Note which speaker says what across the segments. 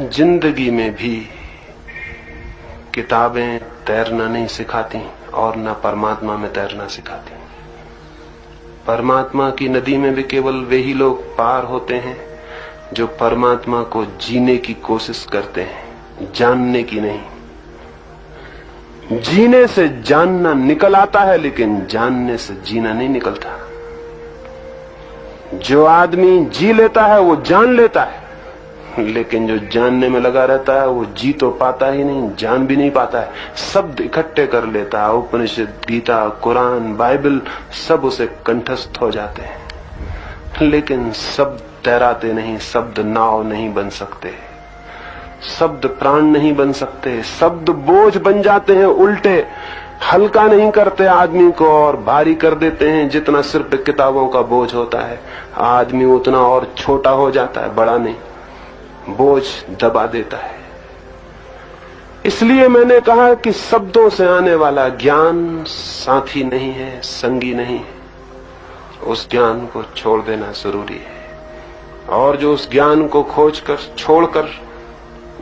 Speaker 1: जिंदगी में भी किताबें तैरना नहीं सिखाती और न परमात्मा में तैरना सिखाती। परमात्मा की नदी में भी केवल वे ही लोग पार होते हैं जो परमात्मा को जीने की कोशिश करते हैं, जानने की नहीं। जीने से जानना निकल आता है, लेकिन जानने से जीना नहीं निकलता। जो आदमी जी लेता है वो जान लेता है, लेकिन जो जानने में लगा रहता है वो जी तो पाता ही नहीं, जान भी नहीं पाता है। शब्द इकट्ठे कर लेता है, उपनिषद, गीता, कुरान, बाइबल सब उसे कंठस्थ हो जाते हैं, लेकिन शब्द तैराते नहीं। शब्द नाव नहीं बन सकते, शब्द प्राण नहीं बन सकते। शब्द बोझ बन जाते हैं, उल्टे हल्का नहीं करते आदमी को और भारी कर देते हैं। जितना सिर पे किताबों का बोझ होता है, आदमी उतना और छोटा हो जाता है, बड़ा नहीं, बोझ दबा देता है। इसलिए मैंने कहा कि शब्दों से आने वाला ज्ञान साथी नहीं है, संगी नहीं है। उस ज्ञान को छोड़ देना जरूरी है, और जो उस ज्ञान को खोजकर छोड़कर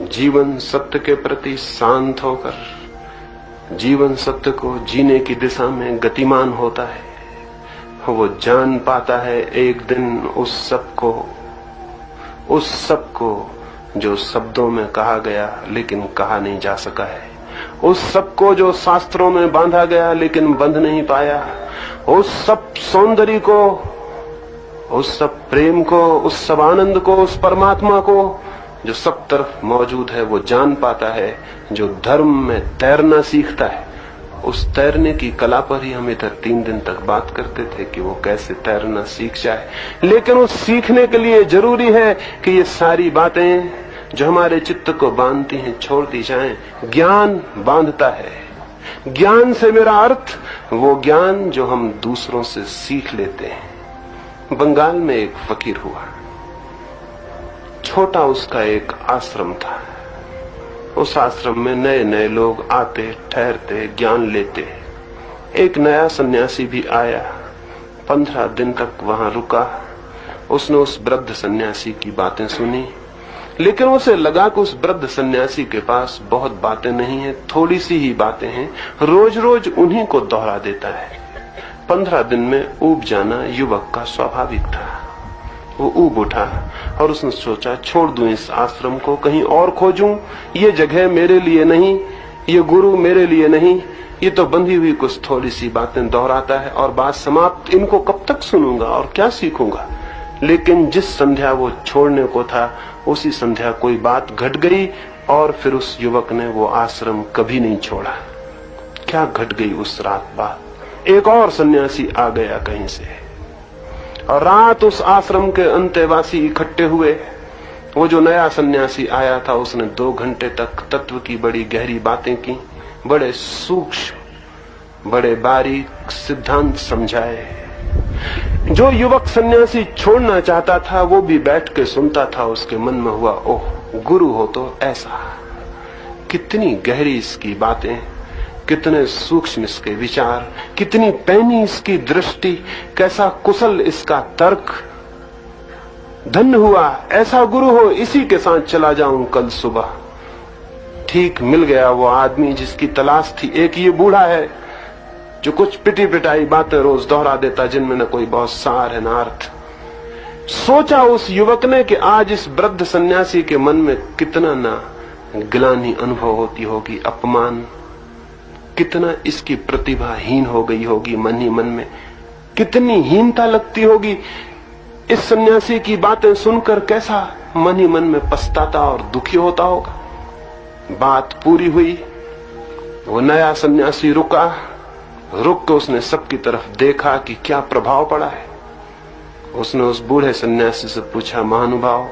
Speaker 1: जीवन सत्य के प्रति शांत होकर जीवन सत्य को जीने की दिशा में गतिमान होता है, वो जान पाता है एक दिन उस सब को जो शब्दों में कहा गया लेकिन कहा नहीं जा सका है, उस सब को जो शास्त्रों में बांधा गया लेकिन बंध नहीं पाया, उस सब सौंदर्य को, उस सब प्रेम को, उस सब आनंद को, उस परमात्मा को जो सब तरफ मौजूद है, वो जान पाता है। जो धर्म में तैरना सीखता है, उस तैरने की कला पर ही हम इधर 3 दिन तक बात करते थे कि वो कैसे तैरना सीख जाए। लेकिन उस सीखने के लिए जरूरी है कि ये सारी बातें जो हमारे चित्त को बांधती हैं छोड़ दी जाएं। ज्ञान बांधता है। ज्ञान से मेरा अर्थ वो ज्ञान जो हम दूसरों से सीख लेते हैं। बंगाल में एक फकीर हुआ, छोटा उसका एक आश्रम था। उस आश्रम में नए नए लोग आते, ठहरते, ज्ञान लेते। एक नया सन्यासी भी आया, 15 दिन तक वहां रुका। उसने उस वृद्ध सन्यासी की बातें सुनी, लेकिन उसे लगा कि उस वृद्ध सन्यासी के पास बहुत बातें नहीं है, थोड़ी सी ही बातें हैं, रोज रोज उन्हीं को दोहरा देता है। 15 दिन में ऊब जाना युवक का स्वाभाविक था। वो ऊब उठा और उसने सोचा, छोड़ दूं इस आश्रम को, कहीं और खोजूं। ये जगह मेरे लिए नहीं, ये गुरु मेरे लिए नहीं, ये तो बंधी हुई कुछ थोड़ी सी बातें दोहराता है और बात समाप्त। इनको कब तक सुनूंगा और क्या सीखूंगा। लेकिन जिस संध्या वो छोड़ने को था, उसी संध्या कोई बात घट गई और फिर उस युवक ने वो आश्रम कभी नहीं छोड़ा। क्या घट गई उस रात बात? एक और सन्यासी आ गया कहीं से, और रात उस आश्रम के अंतेवासी इकट्ठे हुए। वो जो नया सन्यासी आया था, उसने 2 घंटे तक तत्व की बड़ी गहरी बातें की, बड़े सूक्ष्म, बड़े बारीक सिद्धांत समझाए। जो युवक सन्यासी छोड़ना चाहता था, वो भी बैठ के सुनता था। उसके मन में हुआ, ओह, गुरु हो तो ऐसा, कितनी गहरी इसकी बातें, कितने सूक्ष्म इसके विचार, कितनी पैनी इसकी दृष्टि, कैसा कुशल इसका तर्क। धन्य हुआ, ऐसा गुरु हो, इसी के साथ चला जाऊं कल सुबह। ठीक मिल गया वो आदमी जिसकी तलाश थी। एक ये बूढ़ा है जो कुछ पिटी पिटाई बातें रोज दोहरा देता, जिनमें न कोई बहुत सार है न अर्थ। सोचा उस युवक ने कि आज इस वृद्ध सन्यासी के मन में कितना ना ग्लानि अनुभव होती होगी, अपमान, कितना इसकी प्रतिभा हीन हो गई होगी। मन ही मन में कितनी हीनता लगती होगी। इस सन्यासी की बातें सुनकर कैसा मन ही मन में पछताता और दुखी होता होगा। बात पूरी हुई, वो नया सन्यासी रुका। रुक के उसने सबकी तरफ देखा कि क्या प्रभाव पड़ा है। उसने उस बूढ़े सन्यासी से पूछा, महानुभाव,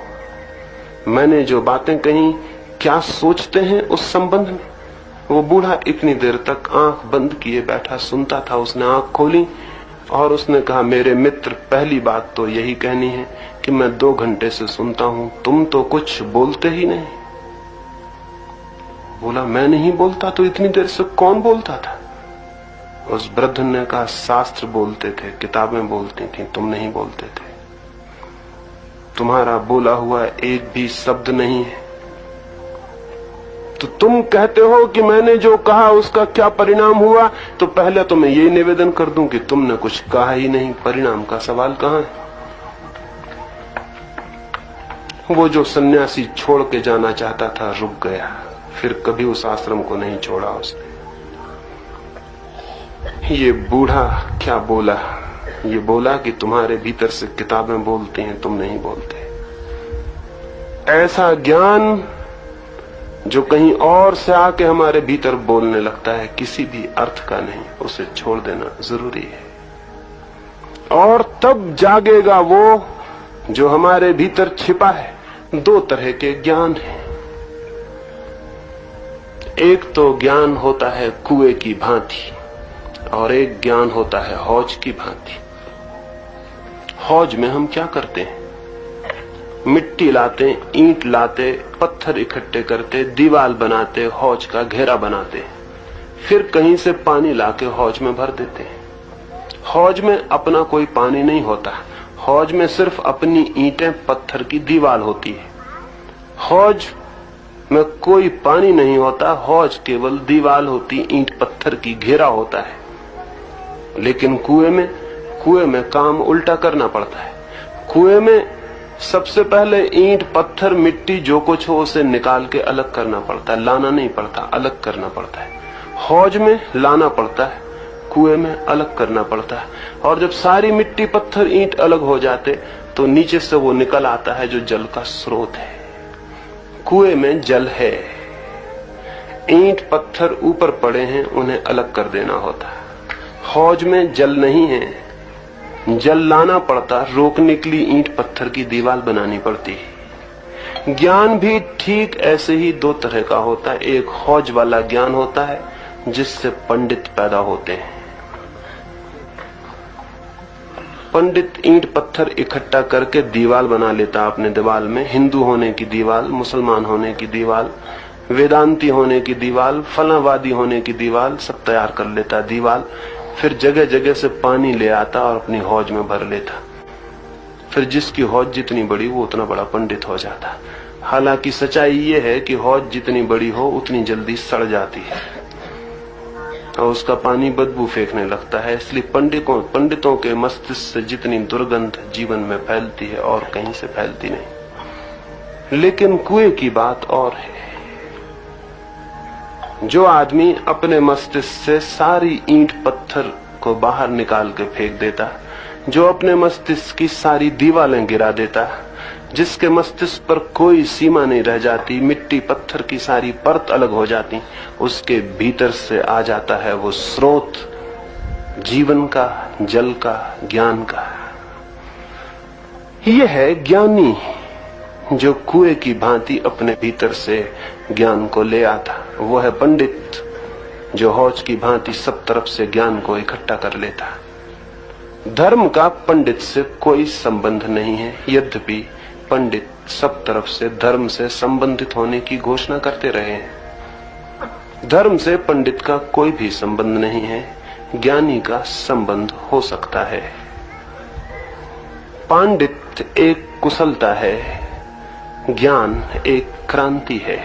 Speaker 1: मैंने जो बातें कही, क्या सोचते हैं उस संबंध में? वो बूढ़ा इतनी देर तक आंख बंद किए बैठा सुनता था। उसने आंख खोली और उसने कहा, मेरे मित्र, पहली बात तो यही कहनी है कि मैं 2 घंटे से सुनता हूं, तुम तो कुछ बोलते ही नहीं। बोला, मैं नहीं बोलता तो इतनी देर से कौन बोलता था? उस वृद्ध ने कहा, शास्त्र बोलते थे, किताबें बोलती थी, तुम नहीं बोलते थे। तुम्हारा बोला हुआ एक भी शब्द नहीं है। तो तुम कहते हो कि मैंने जो कहा उसका क्या परिणाम हुआ, तो पहले तो मैं यही निवेदन कर दूं कि तुमने कुछ कहा ही नहीं, परिणाम का सवाल कहां है। वो जो सन्यासी छोड़ के जाना चाहता था रुक गया, फिर कभी उस आश्रम को नहीं छोड़ा उसने। ये बूढ़ा क्या बोला, ये बोला कि तुम्हारे भीतर से किताबें बोलती हैं, तुम नहीं बोलते। ऐसा ज्ञान जो कहीं और से आके हमारे भीतर बोलने लगता है, किसी भी अर्थ का नहीं, उसे छोड़ देना जरूरी है। और तब जागेगा वो जो हमारे भीतर छिपा है। दो तरह के ज्ञान हैं। एक तो ज्ञान होता है कुएं की भांति, और एक ज्ञान होता है हौज की भांति। हौज में हम क्या करते हैं? मिट्टी लाते, ईंट लाते, पत्थर इकट्ठे करते, दीवार बनाते, हौज का घेरा बनाते, फिर कहीं से पानी लाके हौज में भर देते हैं। हौज में अपना कोई पानी नहीं होता, हौज में सिर्फ अपनी ईंटें पत्थर की दीवार होती है। हौज में कोई पानी नहीं होता, हौज केवल दीवार होती, ईंट पत्थर की घेरा होता है। लेकिन कुएं में काम उल्टा करना पड़ता है। कुएं में सबसे पहले ईंट पत्थर मिट्टी जो कुछ हो उसे निकाल के अलग करना पड़ता है, लाना नहीं पड़ता, अलग करना पड़ता है। हौज में लाना पड़ता है, कुएं में अलग करना पड़ता है। और जब सारी मिट्टी पत्थर ईंट अलग हो जाते तो नीचे से वो निकल आता है जो जल का स्रोत है। कुएं में जल है, ईंट पत्थर ऊपर पड़े हैं, उन्हें अलग कर देना होता है। हौज में जल नहीं है, जल लाना पड़ता, रोकने के लिए ईंट पत्थर की दीवार बनानी पड़ती है। ज्ञान भी ठीक ऐसे ही दो तरह का होता है। एक हौज वाला ज्ञान होता है जिससे पंडित पैदा होते हैं। पंडित ईंट पत्थर इकट्ठा करके दीवार बना लेता अपने दीवार में। हिंदू होने की दीवार, मुसलमान होने की दीवार, वेदांती होने की दीवार, फलावादी होने की दीवार, सब तैयार कर लेता दीवार। फिर जगह जगह से पानी ले आता और अपनी हौज में भर लेता। फिर जिसकी हौज जितनी बड़ी वो उतना बड़ा पंडित हो जाता। हालांकि सच्चाई ये है कि हौज जितनी बड़ी हो उतनी जल्दी सड़ जाती है और उसका पानी बदबू फेंकने लगता है। इसलिए पंडितों के मस्तिष्क से जितनी दुर्गंध जीवन में फैलती है और कहीं से फैलती नहीं। लेकिन कुएं की बात और है। जो आदमी अपने मस्तिष्क से सारी ईंट पत्थर को बाहर निकाल के फेंक देता, जो अपने मस्तिष्क की सारी दीवारें गिरा देता, जिसके मस्तिष्क पर कोई सीमा नहीं रह जाती, मिट्टी पत्थर की सारी परत अलग हो जाती, उसके भीतर से आ जाता है वो स्रोत जीवन का, जल का, ज्ञान का। यह है ज्ञानी जो कुएं की भांति अपने भीतर से ज्ञान को ले आता। वो है पंडित जो हौज की भांति सब तरफ से ज्ञान को इकट्ठा कर लेता। धर्म का पंडित से कोई संबंध नहीं है, यद्यपि पंडित सब तरफ से धर्म से संबंधित होने की घोषणा करते रहे हैं। धर्म से पंडित का कोई भी संबंध नहीं है, ज्ञानी का संबंध हो सकता है। पांडित एक कुशलता है, ज्ञान एक क्रांति है।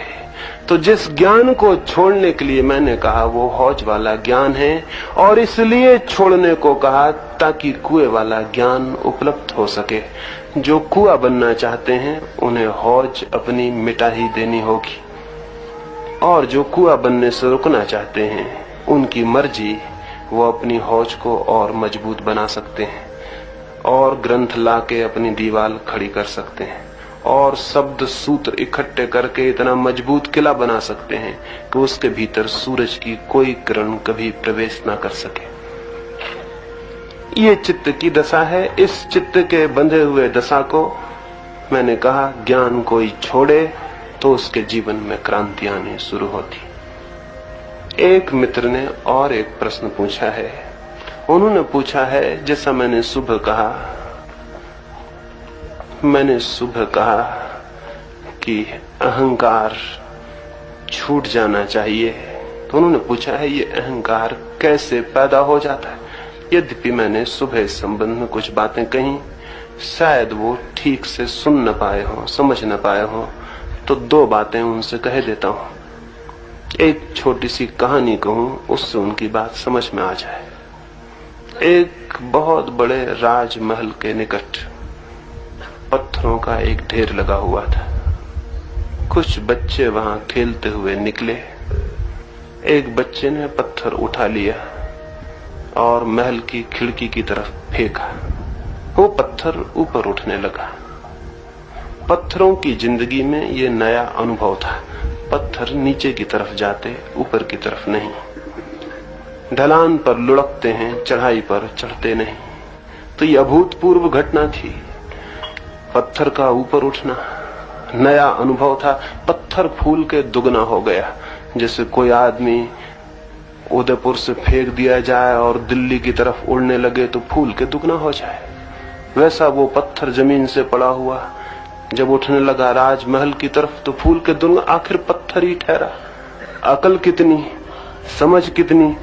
Speaker 1: तो जिस ज्ञान को छोड़ने के लिए मैंने कहा वो हौज वाला ज्ञान है, और इसलिए छोड़ने को कहा ताकि कुएं वाला ज्ञान उपलब्ध हो सके। जो कुआं बनना चाहते हैं उन्हें हौज अपनी मिटा ही देनी होगी, और जो कुआं बनने से रुकना चाहते हैं उनकी मर्जी, वो अपनी हौज को और मजबूत बना सकते हैं, और ग्रंथ लाके अपनी दीवार खड़ी कर सकते हैं, और शब्द सूत्र इकट्ठे करके इतना मजबूत किला बना सकते हैं कि उसके भीतर सूरज की कोई किरण कभी प्रवेश ना कर सके। ये चित्त की दशा है। इस चित्त के बंधे हुए दशा को मैंने कहा ज्ञान कोई छोड़े तो उसके जीवन में क्रांति आनी शुरू होती। एक मित्र ने और एक प्रश्न पूछा है। उन्होंने पूछा है, जैसा मैंने सुबह कहा कि अहंकार छूट जाना चाहिए, तो उन्होंने पूछा है ये अहंकार कैसे पैदा हो जाता है। यद्यपि मैंने सुबह इस संबंध में कुछ बातें कही, शायद वो ठीक से सुन न पाए हो, समझ न पाए हो, तो दो बातें उनसे कह देता हूं। एक छोटी सी कहानी कहूं, उससे उनकी बात समझ में आ जाए। एक बहुत बड़े राजमहल के निकट पत्थरों का एक ढेर लगा हुआ था। कुछ बच्चे वहां खेलते हुए निकले। एक बच्चे ने पत्थर उठा लिया और महल की खिड़की की तरफ फेंका। वो पत्थर ऊपर उठने लगा। पत्थरों की जिंदगी में ये नया अनुभव था। पत्थर नीचे की तरफ जाते, ऊपर की तरफ नहीं। ढलान पर लुढ़कते हैं, चढ़ाई पर चढ़ते नहीं। तो ये अभूतपूर्व घटना थी। पत्थर का ऊपर उठना नया अनुभव था। पत्थर फूल के दुगना हो गया। जैसे कोई आदमी उदयपुर से फेंक दिया जाए और दिल्ली की तरफ उड़ने लगे तो फूल के दुगना हो जाए, वैसा वो पत्थर जमीन से पड़ा हुआ जब उठने लगा राजमहल की तरफ तो फूल के दुगना। आखिर पत्थर ही ठहरा। अकल कितनी, समझ कितनी,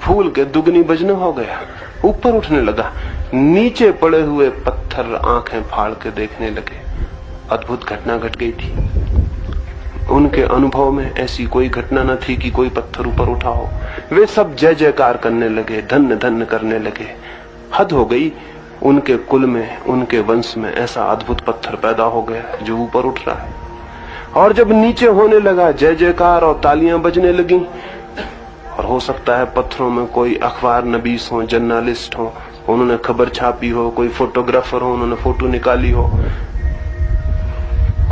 Speaker 1: फूल के दुगनी बजने हो गया। ऊपर उठने लगा। नीचे पड़े हुए पत्थर आंखें फाड़ के देखने लगे। अद्भुत घटना घट गई थी। उनके अनुभव में ऐसी कोई घटना न थी कि कोई पत्थर ऊपर उठा हो। वे सब जय जयकार करने लगे, धन्य धन्य करने लगे। हद हो गई। उनके कुल में, उनके वंश में ऐसा अद्भुत पत्थर पैदा हो गया जो ऊपर उठ रहा है। और जब नीचे होने लगा, जय जयकार और तालियां बजने लगी। और हो सकता है पत्थरों में कोई अखबार नबीस हो, जर्नलिस्ट हो, उन्होंने खबर छापी हो, कोई फोटोग्राफर हो, उन्होंने फोटो निकाली हो,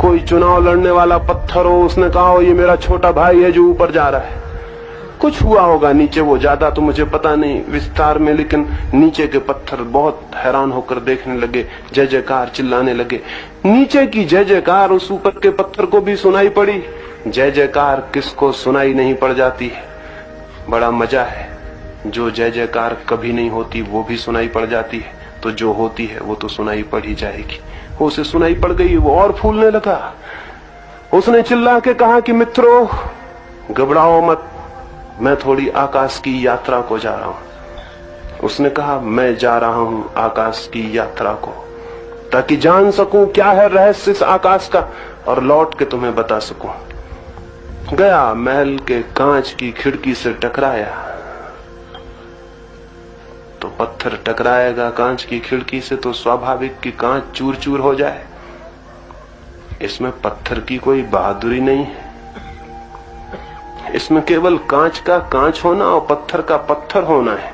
Speaker 1: कोई चुनाव लड़ने वाला पत्थर हो, उसने कहा हो ये मेरा छोटा भाई है जो ऊपर जा रहा है। कुछ हुआ होगा नीचे, वो ज्यादा तो मुझे पता नहीं विस्तार में, लेकिन नीचे के पत्थर बहुत हैरान होकर देखने लगे, जय जयकार चिल्लाने लगे। नीचे की जय जयकार उस ऊपर के पत्थर को भी सुनाई पड़ी। जय जयकार किसको सुनाई नहीं पड़ जाती है। बड़ा मजा है। जो जय जयकार कभी नहीं होती वो भी सुनाई पड़ जाती है, तो जो होती है वो तो सुनाई पड़ ही जाएगी। वो उसे सुनाई पड़ गई, वो और फूलने लगा। उसने चिल्ला के कहा कि मित्रों, घबराओ मत, मैं थोड़ी आकाश की यात्रा को जा रहा हूं। उसने कहा मैं जा रहा हूं आकाश की यात्रा को, ताकि जान सकूं क्या है रहस्य इस आकाश का और लौट के तुम्हें बता सकूं। गया, महल के कांच की खिड़की से टकराया। तो पत्थर टकराएगा कांच की खिड़की से तो स्वाभाविक कि कांच चूर चूर हो जाए। इसमें पत्थर की कोई बहादुरी नहीं है। इसमें केवल कांच का कांच होना और पत्थर का पत्थर होना है।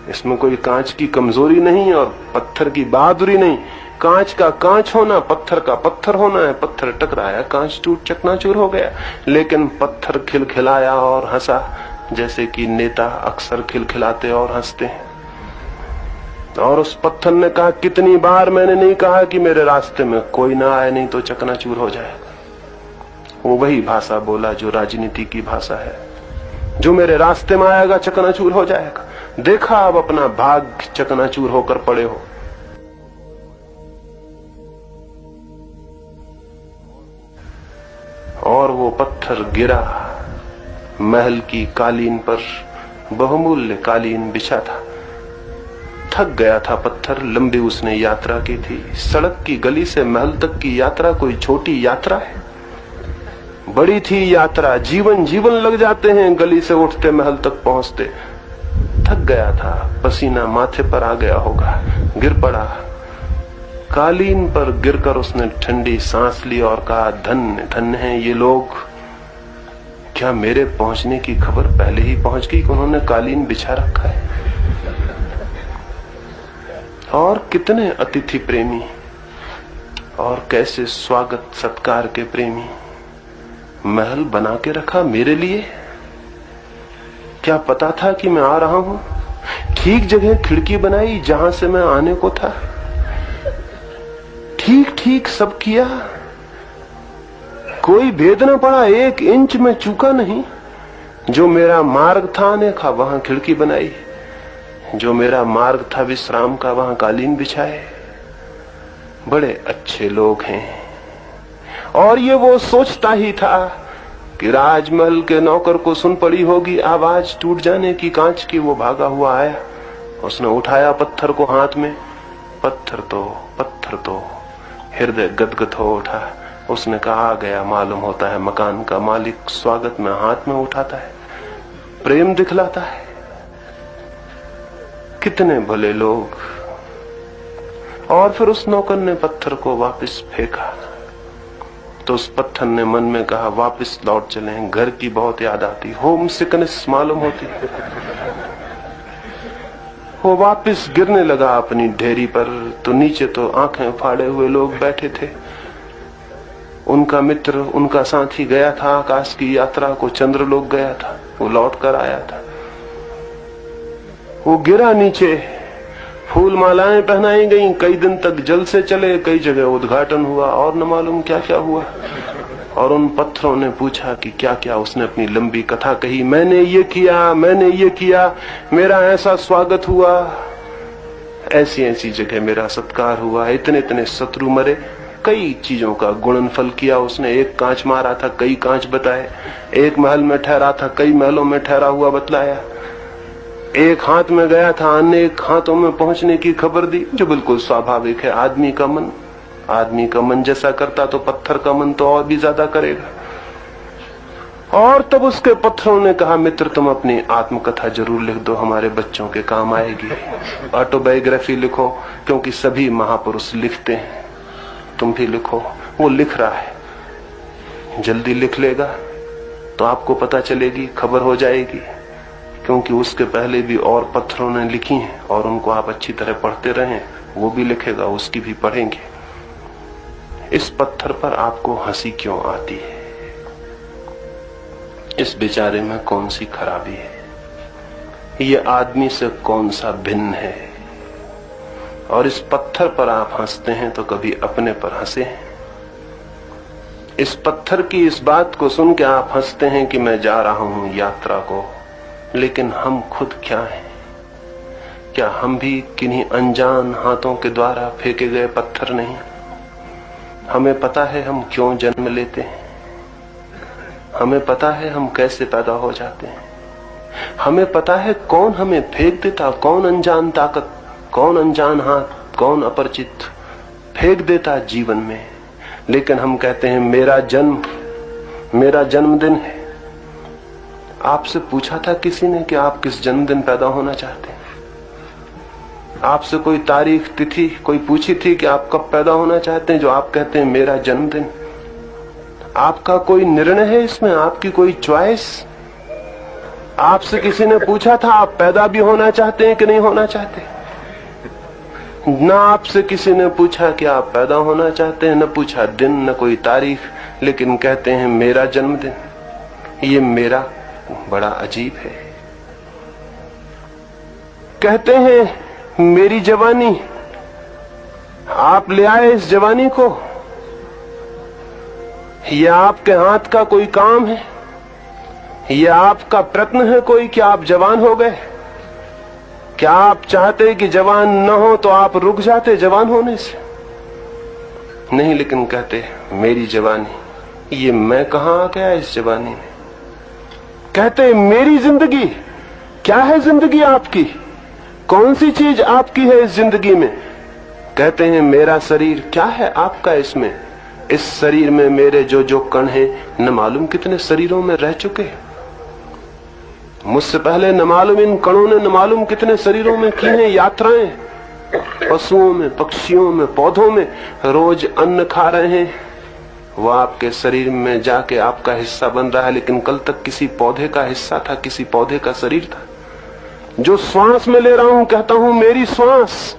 Speaker 1: इसमें कोई कांच की कमजोरी नहीं और पत्थर की बहादुरी नहीं। कांच का कांच होना, पत्थर का पत्थर होना है। पत्थर टकराया, कांच टूट चकनाचूर हो गया, लेकिन पत्थर खिलखिलाया और हंसा, जैसे कि नेता अक्सर खिलखिलाते और हंसते हैं। और उस पत्थर ने कहा, कितनी बार मैंने नहीं कहा कि मेरे रास्ते में कोई ना आए, नहीं तो चकनाचूर हो जाएगा। वो वही भाषा बोला जो राजनीति की भाषा है। जो मेरे रास्ते में आएगा चकनाचूर हो जाएगा। देखा, अब अपना भाग चकनाचूर होकर पड़े हो। और वो पत्थर गिरा। महल की कालीन पर बहुमूल्य कालीन बिछा था। थक गया था पत्थर, लंबी उसने यात्रा की थी। सड़क की गली से महल तक की यात्रा कोई छोटी यात्रा है, बड़ी थी यात्रा। जीवन जीवन लग जाते हैं गली से उठते महल तक पहुंचते। थक गया था, पसीना माथे पर आ गया होगा, गिर पड़ा। कालीन पर गिरकर उसने ठंडी सांस ली और कहा, धन्य धन्य हैं ये लोग। क्या मेरे पहुंचने की खबर पहले ही पहुंच गई कि उन्होंने कालीन बिछा रखा है। और कितने अतिथि प्रेमी और कैसे स्वागत सत्कार के प्रेमी। महल बना के रखा मेरे लिए। क्या पता था कि मैं आ रहा हूं। ठीक जगह खिड़की बनाई जहां से मैं आने को था। ठीक ठीक सब किया, कोई भेद न पड़ा, 1 इंच में चूका नहीं। जो मेरा मार्ग था आने का, वहां खिड़की बनाई। जो मेरा मार्ग था विश्राम का, वहां कालीन बिछाए। बड़े अच्छे लोग हैं। और ये वो सोचता ही था कि राजमहल के नौकर को सुन पड़ी होगी आवाज टूट जाने की कांच की। वो भागा हुआ आया, उसने उठाया पत्थर को हाथ में। पत्थर तो हृदय गदगद हो उठा। उसने कहा आ गया। मालूम होता है मकान का मालिक स्वागत में हाथ में उठाता है, प्रेम दिखलाता है। कितने भले लोग। और फिर उस नौकर ने पत्थर को वापस फेंका तो उस पत्थर ने मन में कहा वापस लौट चलें, घर की बहुत याद आती, होम सिकनेस मालूम होती। वो वापस गिरने लगा अपनी ढेरी पर तो नीचे तो आंखें फाड़े हुए लोग बैठे थे। उनका मित्र, उनका साथी गया था आकाश की यात्रा को, चंद्रलोक गया था, वो लौट कर आया था। वो गिरा नीचे, फूल मालाएं पहनाई गईं, कई दिन तक जल से चले, कई जगह उद्घाटन हुआ और न मालूम क्या क्या हुआ। और उन पत्थरों ने पूछा कि क्या क्या। उसने अपनी लंबी कथा कही, मैंने ये किया, मैंने ये किया, मेरा ऐसा स्वागत हुआ, ऐसी ऐसी जगह मेरा सत्कार हुआ, इतने इतने शत्रु मरे। कई चीजों का गुणनफल किया उसने। एक कांच मारा था, कई कांच बताए। एक महल में ठहरा था, कई महलों में ठहरा हुआ बतलाया। एक हाथ में गया था, अनेक हाथों में पहुंचने की खबर दी, जो बिल्कुल स्वाभाविक है। आदमी का मन जैसा करता तो पत्थर का मन तो और भी ज्यादा करेगा। और तब उसके पत्थरों ने कहा मित्र तुम अपनी आत्मकथा जरूर लिख दो, हमारे बच्चों के काम आएगी। ऑटोबायोग्राफी लिखो, क्योंकि सभी महापुरुष लिखते हैं, तुम भी लिखो। वो लिख रहा है, जल्दी लिख लेगा तो आपको पता चलेगी, खबर हो जाएगी, क्योंकि उसके पहले भी और पत्थरों ने लिखी हैं और उनको आप अच्छी तरह पढ़ते रहें, वो भी लिखेगा, उसकी भी पढ़ेंगे। इस पत्थर पर आपको हंसी क्यों आती है? इस बेचारे में कौन सी खराबी है? ये आदमी से कौन सा भिन्न है? और इस पत्थर पर आप हंसते हैं तो कभी अपने पर हंसे हैं? इस पत्थर की इस बात को सुन के आप हंसते हैं कि मैं जा रहा हूं यात्रा को, लेकिन हम खुद क्या हैं? क्या हम भी किन्हीं अनजान हाथों के द्वारा फेंके गए पत्थर नहीं? हमें पता है हम क्यों जन्म लेते हैं, हमें पता है हम कैसे पैदा हो जाते हैं, हमें पता है कौन हमें फेंक देता, कौन अनजान ताकत, कौन अनजान हाथ, कौन अपरिचित फेंक देता जीवन में। लेकिन हम कहते हैं मेरा जन्मदिन है। आपसे पूछा था किसी ने कि आप किस जन्मदिन पैदा होना चाहते हैं? आपसे कोई तारीख तिथि कोई पूछी थी कि आप कब पैदा होना चाहते हैं, जो आप कहते हैं मेरा जन्मदिन? आपका कोई निर्णय है इसमें, आपकी कोई चॉइस? आपसे किसी ने पूछा था आप पैदा भी होना चाहते हैं कि नहीं होना चाहते? ना आपसे किसी ने पूछा कि आप पैदा होना चाहते हैं, न पूछा दिन, न कोई तारीख, लेकिन कहते हैं मेरा जन्मदिन। ये मेरा बड़ा अजीब है। कहते हैं मेरी जवानी, आप ले आए इस जवानी को, यह आपके हाथ का कोई काम है, यह आपका प्रयत्न है कोई कि आप जवान हो गए? क्या आप चाहते कि जवान न हो तो आप रुक जाते जवान होने से? नहीं, लेकिन कहते मेरी जवानी, ये मैं कहां आ गया इस जवानी में? कहते मेरी जिंदगी, क्या है जिंदगी आपकी? कौन सी चीज आपकी है इस जिंदगी में? कहते हैं मेरा शरीर, क्या है आपका इसमें? इस शरीर में मेरे जो जो कण हैं, न मालूम कितने शरीरों में रह चुके, मुझसे पहले न मालूम इन कणों ने न मालूम कितने शरीरों में की हैं यात्राएं, पशुओं में, पक्षियों में, पौधों में रोज अन्न खा रहे हैं, वो आपके शरीर में जाके आपका हिस्सा बन रहा है, लेकिन कल तक किसी पौधे का हिस्सा था, किसी पौधे का शरीर था। जो श्वास में ले रहा हूं, कहता हूं मेरी श्वास।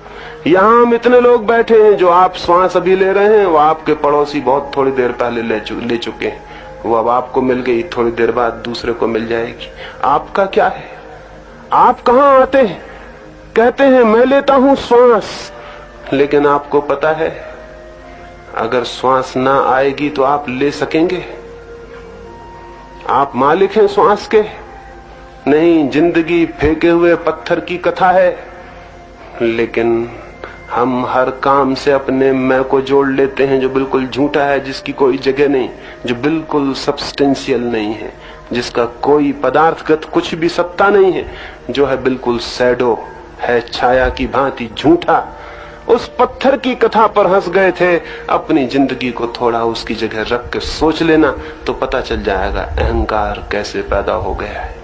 Speaker 1: यहां हम इतने लोग बैठे हैं, जो आप श्वास अभी ले रहे हैं, वो आपके पड़ोसी बहुत थोड़ी देर पहले ले चुके हैं, वो अब आपको मिल गई, थोड़ी देर बाद दूसरे को मिल जाएगी। आपका क्या है? आप कहां आते हैं? कहते हैं मैं लेता हूं श्वास, लेकिन आपको पता है अगर श्वास ना आएगी तो आप ले सकेंगे? आप मालिक हैं श्वास के? नहीं, जिंदगी फेंके हुए पत्थर की कथा है। लेकिन हम हर काम से अपने मैं को जोड़ लेते हैं, जो बिल्कुल झूठा है, जिसकी कोई जगह नहीं, जो बिल्कुल सब्सटेंशियल नहीं है, जिसका कोई पदार्थगत कुछ भी सत्ता नहीं है, जो है बिल्कुल शैडो है, छाया की भांति झूठा। उस पत्थर की कथा पर हंस गए थे। अपनी जिंदगी को थोड़ा उसकी जगह रख के सोच लेना तो पता चल जाएगा अहंकार कैसे पैदा हो गया है।